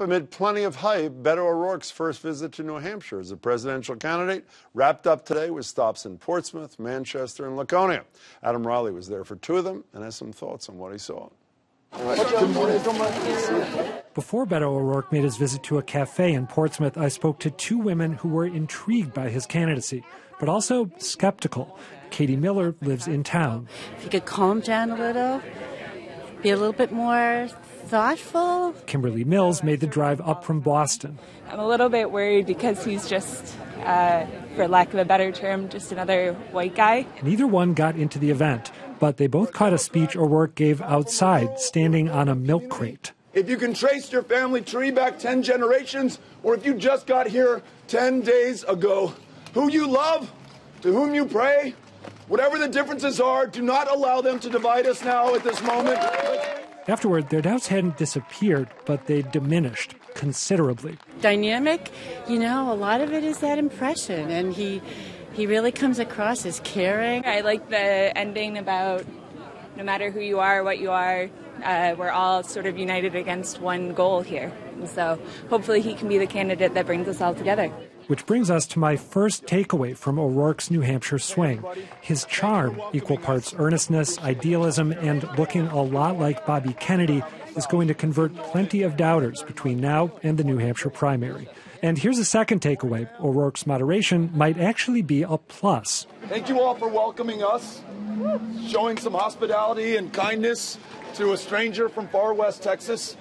Amid plenty of hype, Beto O'Rourke's first visit to New Hampshire as a presidential candidate wrapped up today with stops in Portsmouth, Manchester, and Laconia. Adam Reilly was there for two of them and has some thoughts on what he saw. Before Beto O'Rourke made his visit to a cafe in Portsmouth, I spoke to two women who were intrigued by his candidacy, but also skeptical. Katie Miller lives in town. If you could calm down a little, be a little bit more thoughtful. Kimberly Mills made the drive up from Boston. I'm a little bit worried because he's just, for lack of a better term, just another white guy. Neither one got into the event, but they both caught a speech O'Rourke gave outside, standing on a milk crate. If you can trace your family tree back 10 generations, or if you just got here 10 days ago, who you love, to whom you pray, whatever the differences are, do not allow them to divide us now at this moment. Afterward, their doubts hadn't disappeared, but they diminished considerably. Dynamic, a lot of it is that impression, and he really comes across as caring. I like the ending about no matter who you are, what you are, we're all sort of united against one goal here. And so hopefully he can be the candidate that brings us all together. Which brings us to my first takeaway from O'Rourke's New Hampshire swing. His charm, equal parts earnestness, idealism, and looking a lot like Bobby Kennedy, is going to convert plenty of doubters between now and the New Hampshire primary. And here's a second takeaway. O'Rourke's moderation might actually be a plus. Thank you all for welcoming us, showing some hospitality and kindness to a stranger from far west Texas,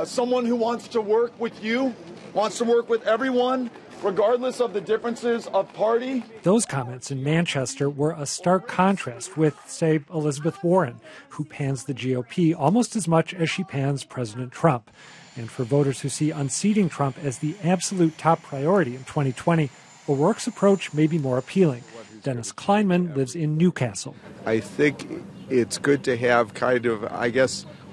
someone who wants to work with you, wants to work with everyone, regardless of the differences of party. Those comments in Manchester were a stark contrast with, say, Elizabeth Warren, who pans the GOP almost as much as she pans President Trump. And for voters who see unseating Trump as the absolute top priority in 2020, O'Rourke's approach may be more appealing. Dennis Kleinman lives in Newcastle. I think it's good to have kind of,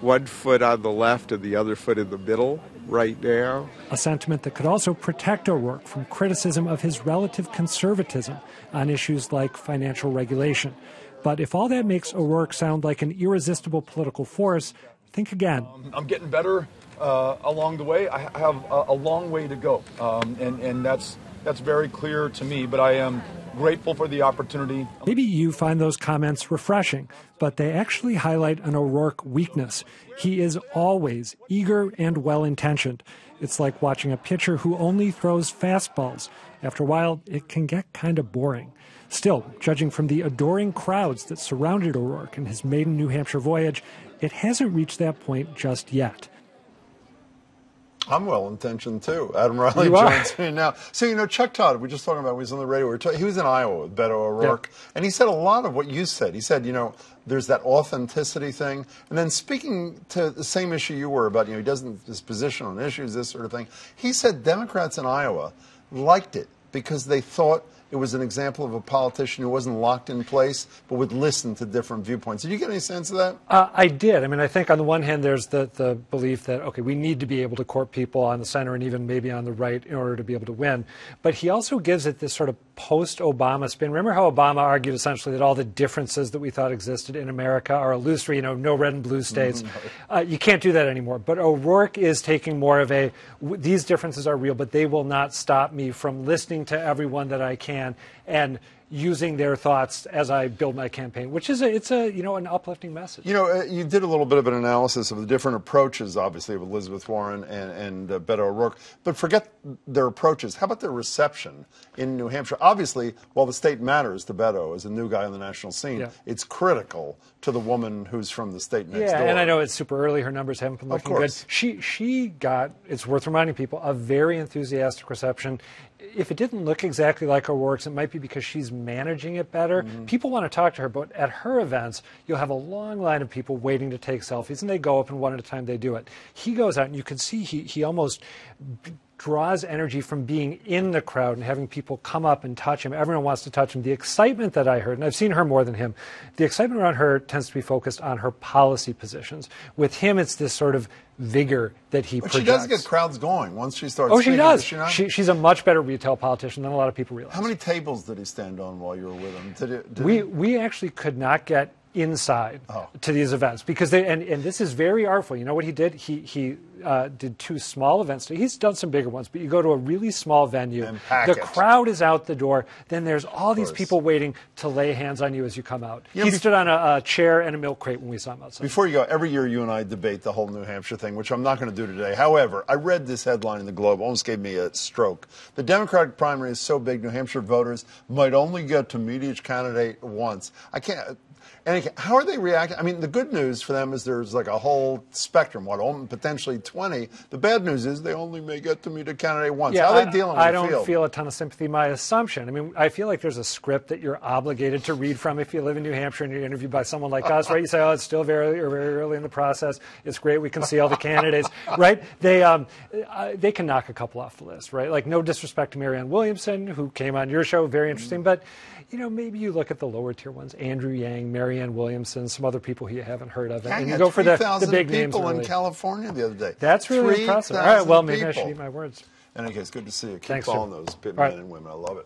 one foot on the left and the other foot in the middle right now. A sentiment that could also protect O'Rourke from criticism of his relative conservatism on issues like financial regulation. But if all that makes O'Rourke sound like an irresistible political force, think again. I'm getting better along the way. I have a long way to go, and that's very clear to me, but I am grateful for the opportunity. Maybe you find those comments refreshing, but they actually highlight an O'Rourke weakness. He is always eager and well-intentioned. It's like watching a pitcher who only throws fastballs. After a while, it can get kind of boring. Still, judging from the adoring crowds that surrounded O'Rourke in his maiden New Hampshire voyage, it hasn't reached that point just yet. I'm well-intentioned, too. Adam Reilly joins me now. So, Chuck Todd, we were just talking about, he was on the radio. He was in Iowa with Beto O'Rourke, and he said a lot of what you said. He said, there's that authenticity thing. And then speaking to the same issue you were about, he doesn't, his position on issues, this sort of thing. He said Democrats in Iowa liked it because they thought it was an example of a politician who wasn't locked in place, but would listen to different viewpoints. Did you get any sense of that? I did. I think on the one hand, there's the belief that, okay, we need to be able to court people on the center and even maybe on the right in order to be able to win. But he also gives it this sort of post-Obama spin. Remember how Obama argued essentially that all the differences that we thought existed in America are illusory, no red and blue states. You can't do that anymore. But O'Rourke is taking more of these differences are real, but they will not stop me from listening to everyone that I can and using their thoughts as I build my campaign, which is an uplifting message. You did a little bit of an analysis of the different approaches, obviously, of Elizabeth Warren and Beto O'Rourke, but forget their approaches. How about their reception in New Hampshire? Obviously, while the state matters to Beto as a new guy on the national scene, it's critical to the woman who's from the state next door. Yeah, and I know it's super early. Her numbers haven't been looking good. She got, it's worth reminding people, a very enthusiastic reception. If it didn't look exactly like O'Rourke's, it might be because she's managing it better. People want to talk to her, but at her events, you'll have a long line of people waiting to take selfies, and they go up, and one at a time they do it. He goes out, and you can see he almost draws energy from being in the crowd and having people come up and touch him. Everyone wants to touch him. The excitement that I heard, and I've seen her more than him, the excitement around her tends to be focused on her policy positions. With him, it's this sort of vigor that he projects. She does get crowds going once she starts speaking. She does. Does she she's a much better retail politician than a lot of people realize. How many tables did he stand on while you were with him? We actually could not get inside to these events because and this is very artful. You know what he did? He did 2 small events. He's done some bigger ones, but you go to a really small venue, the crowd is out the door, then there's all these people waiting to lay hands on you as you come out. He stood on a chair and a milk crate when we saw him outside. Before you go, every year you and I debate the whole New Hampshire thing, which I'm not going to do today. However, I read this headline in the Globe, almost gave me a stroke. The Democratic primary is so big, New Hampshire voters might only get to meet each candidate once. I can't. And how are they reacting? I mean, the good news for them is there's like a whole spectrum, potentially 20. The bad news is they only may get to meet a candidate once. Yeah, how are they dealing with I the field? don't feel a ton of sympathy. My assumption, I mean, I feel like there's a script that you're obligated to read from if you live in New Hampshire and you're interviewed by someone like us, right? You say, oh, it's still very early in the process. It's great. We can see all the candidates, right? They can knock a couple off the list, right? Like, no disrespect to Marianne Williamson, who came on your show, very interesting, but you know, maybe you look at the lower tier ones, Andrew Yang, Marianne Williamson, some other people you haven't heard of, and you go for the big names. People really. In California the other day. That's really impressive. All right, well, maybe I should eat my words. In any case, good to see you. Keep Thanks, following Jim. those men and women. I love it.